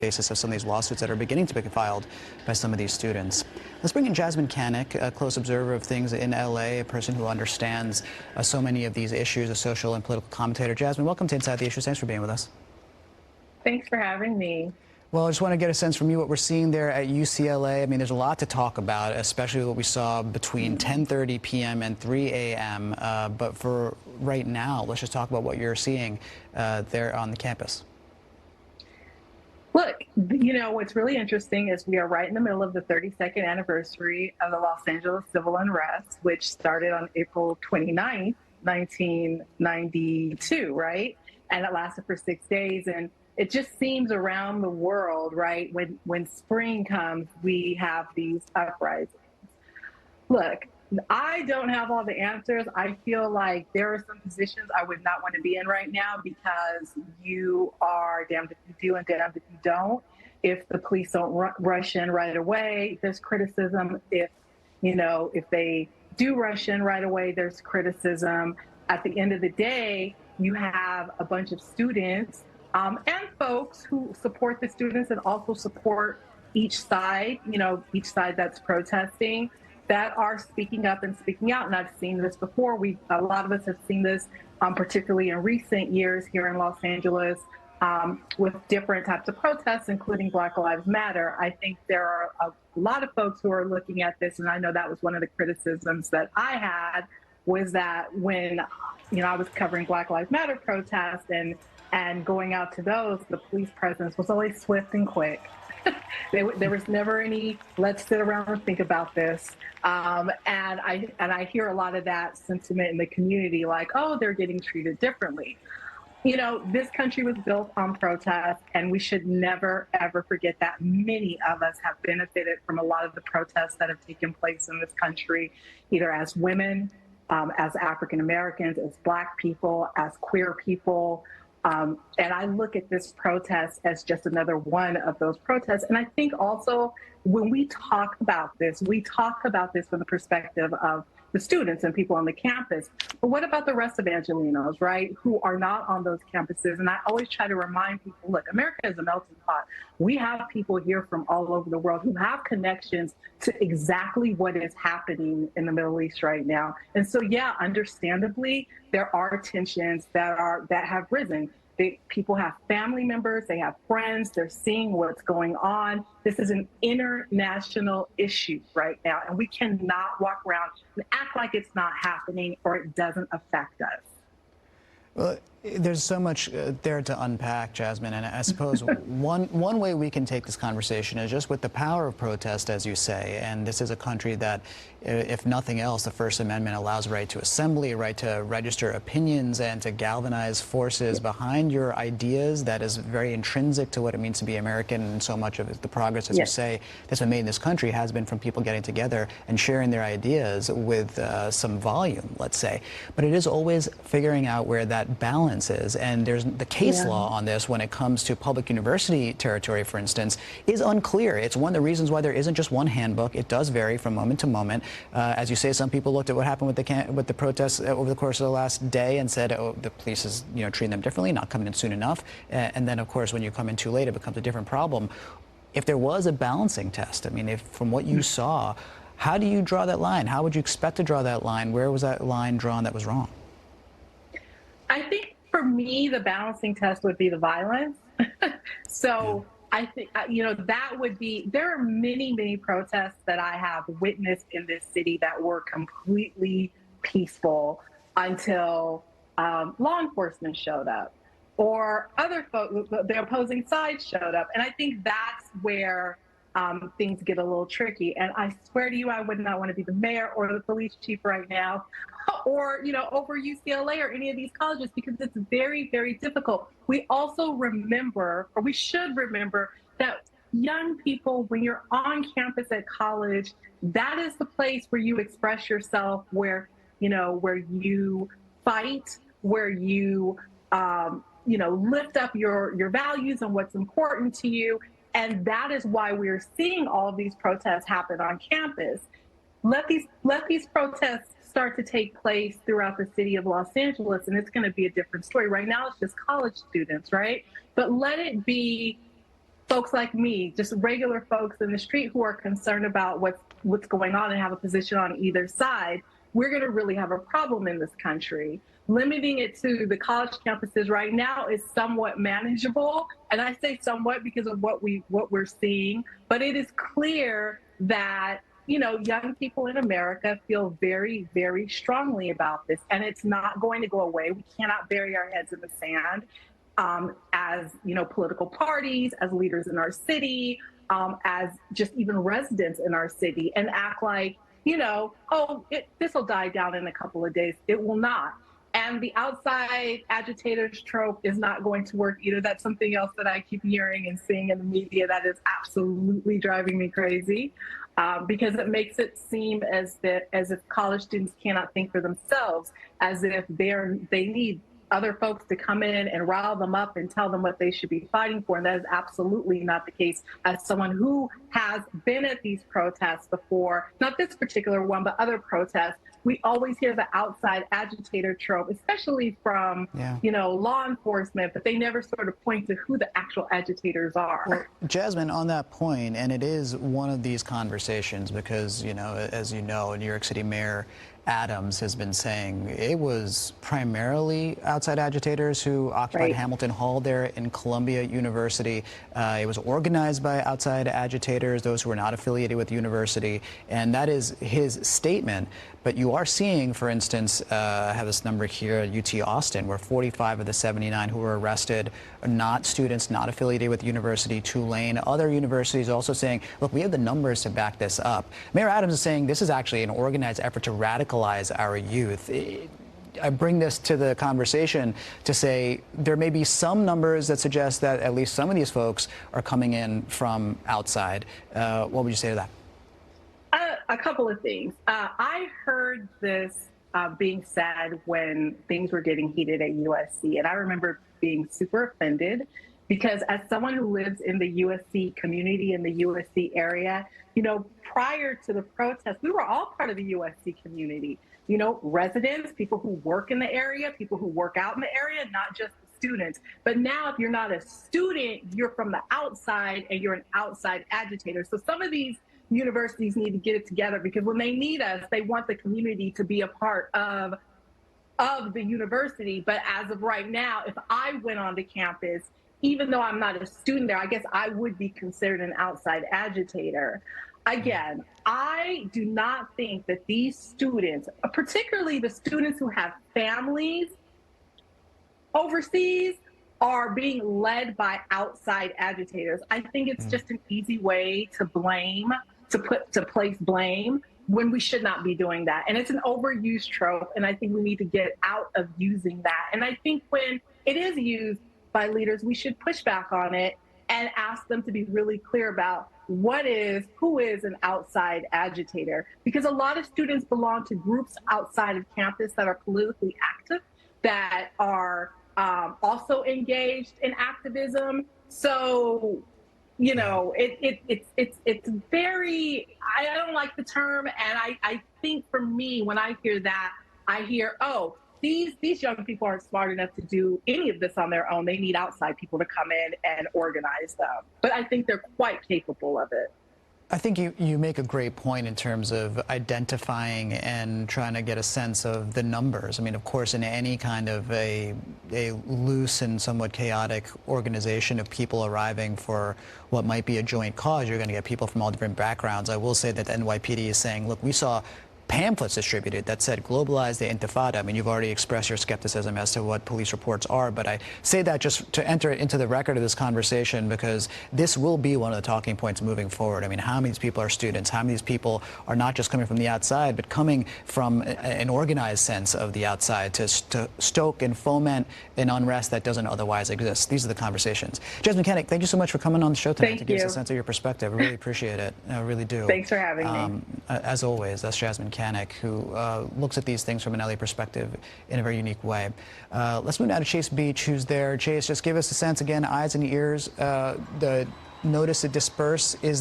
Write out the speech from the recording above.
basis of some of these lawsuits that are beginning to be filed by some of these students. Let's bring in Jasmine Canick, a close observer of things in LA, a person who understands so many of these issues, a social and political commentator. Jasmine, welcome to Inside the Issues. Thanks for being with us. Thanks for having me. Well, I just want to get a sense from you what we're seeing there at UCLA. I mean, there's a lot to talk about, especially what we saw between 10:30 p.m. and 3 a.m. But for right now, let's just talk about what you're seeing there on the campus. Look, you know, what's really interesting is we are right in the middle of the 32nd anniversary of the Los Angeles civil unrest, which started on April 29th, 1992, right? And it lasted for 6 days. And it just seems around the world, right, when spring comes, we have these uprisings. Look, I don't have all the answers. I feel like there are some positions I would not want to be in right now because you are damned if you do and damned if you don't. If the police don't rush in right away, there's criticism. If they do rush in right away, there's criticism. At the end of the day, you have a bunch of students and folks who support the students and also support each side that's protesting, that are speaking up and speaking out. And I've seen this before. A lot of us have seen this, particularly in recent years here in Los Angeles, with different types of protests, including Black Lives Matter. I think there are a lot of folks who are looking at this, and I know that was one of the criticisms that I had, was that when I was covering Black Lives Matter protests and going out to those, the police presence was always swift and quick. There was never any, let's sit around and think about this. And I hear a lot of that sentiment in the community, like, oh, they're getting treated differently. You know, this country was built on protest, and we should never, ever forget that many of us have benefited from a lot of the protests that have taken place in this country, either as women, as African Americans, as Black people, as queer people. And I look at this protest as just another one of those protests. And I think also when we talk about this from the perspective of the students and people on the campus. But what about the rest of Angelenos, right, who are not on those campuses? And I always try to remind people, look, America is a melting pot. We have people here from all over the world who have connections to exactly what is happening in the Middle East right now. And so, yeah, understandably, there are tensions that have risen. People have family members, they have friends, they're seeing what's going on. This is an international issue right now, and we cannot walk around and act like it's not happening or it doesn't affect us. Well, there's so much there to unpack, Jasmine, and I suppose one way we can take this conversation is just with the power of protest, as you say. And this is a country that, if nothing else, the First Amendment allows right to assembly, right to register opinions, and to galvanize forces behind your ideas. That is very intrinsic to what it means to be American, and so much of the progress, as you say, that's been made in this country has been from people getting together and sharing their ideas with some volume, let's say. But it is always figuring out where that balance is, and there's the case law on this when it comes to public university territory, for instance, is unclear. It's one of the reasons why there isn't just one handbook. It does vary from moment to moment. As you say, some people looked at what happened with the protests over the course of the last day and said, oh, the police is treating them differently, not coming in soon enough. And then, of course, when you come in too late, it becomes a different problem. If there was a balancing test, I mean, if from what you saw, how do you draw that line? How would you expect to draw that line? Where was that line drawn that was wrong? I think for me, the balancing test would be the violence. So I think, that would be, there are many, many protests that I have witnessed in this city that were completely peaceful until law enforcement showed up or other folks, the opposing side showed up. And I think that's where things get a little tricky. And I swear to you, I would not want to be the mayor or the police chief right now, or, over UCLA or any of these colleges, because it's very, very difficult. We also we should remember that young people, when you're on campus at college, that is the place where you express yourself, where you fight, where you, lift up your values and what's important to you. And that is why we're seeing all of these protests happen on campus. Let these protests start to take place throughout the city of Los Angeles, and it's going to be a different story. Right now, it's just college students, right? But let it be folks like me, just regular folks in the street who are concerned about what's going on and have a position on either side, we're going to really have a problem in this country. Limiting it to the college campuses right now is somewhat manageable, and I say somewhat because of what we're seeing. But it is clear that young people in America feel very, very strongly about this, and it's not going to go away. We cannot bury our heads in the sand as political parties, as leaders in our city, as just even residents in our city, and act like this will die down in a couple of days. It will not. And the outside agitators trope is not going to work either. That's something else that I keep hearing and seeing in the media that is absolutely driving me crazy, because it makes it seem as if college students cannot think for themselves, as if they need other folks to come in and rile them up and tell them what they should be fighting for. And that is absolutely not the case. As someone who has been at these protests before, not this particular one, but other protests, we always hear the outside agitator trope, especially from, law enforcement, but they never sort of point to who the actual agitators are. Well, Jasmine, on that point, and it is one of these conversations because, as you know, New York City Mayor Adams has been saying it was primarily outside agitators who occupied Hamilton Hall there in Columbia University. It was organized by outside agitators, those who were not affiliated with the university, and that is his statement. But you are seeing, for instance, I have this number here at UT Austin, where 45 of the 79 who were arrested are not students, not affiliated with the university. Tulane, other universities also saying, look, we have the numbers to back this up. Mayor Adams is saying this is actually an organized effort to radicalize our youth. I bring this to the conversation to say there may be some numbers that suggest that at least some of these folks are coming in from outside. What would you say to that? A couple of things. I heard this being said when things were getting heated at USC, and I remember being super offended because as someone who lives in the USC community, in the USC area, prior to the protest, we were all part of the USC community. Residents, people who work in the area, people who work out in the area, not just students. But now if you're not a student, you're from the outside and you're an outside agitator. So some of these universities need to get it together, because when they need us, they want the community to be a part of the university. But as of right now, if I went onto campus, even though I'm not a student there, I guess I would be considered an outside agitator. Again, I do not think that these students, particularly the students who have families overseas, are being led by outside agitators. I think it's just an easy way to blame, to place blame when we should not be doing that. And it's an overused trope, and I think we need to get out of using that. And I think when it is used by leaders, we should push back on it and ask them to be really clear about who is an outside agitator. Because a lot of students belong to groups outside of campus that are politically active, that are also engaged in activism. So, it's very, I don't like the term. And I think for me, when I hear that, I hear, these young people aren't smart enough to do any of this on their own. They need outside people to come in and organize them. But I think they're quite capable of it. I think you make a great point in terms of identifying and trying to get a sense of the numbers. I mean, of course, in any kind of a loose and somewhat chaotic organization of people arriving for what might be a joint cause, you're going to get people from all different backgrounds. I will say that the NYPD is saying, look, we saw pamphlets distributed that said globalize the intifada. I mean, you've already expressed your skepticism as to what police reports are, but I say that just to enter it into the record of this conversation, because this will be one of the talking points moving forward. I mean, how many of these people are students? How many of these people are not just coming from the outside, but coming from an organized sense of the outside to stoke and foment an unrest that doesn't otherwise exist? These are the conversations. Jasmine Koenig, thank you so much for coming on the show tonight to give us a sense of your perspective. I really appreciate it. I really do. Thanks for having me. As always, that's Jasmine Koenig, who looks at these things from an LA perspective in a very unique way. Let's move now to Chase Beach, who's there. Chase, just give us a sense again, eyes and ears. The notice to disperse is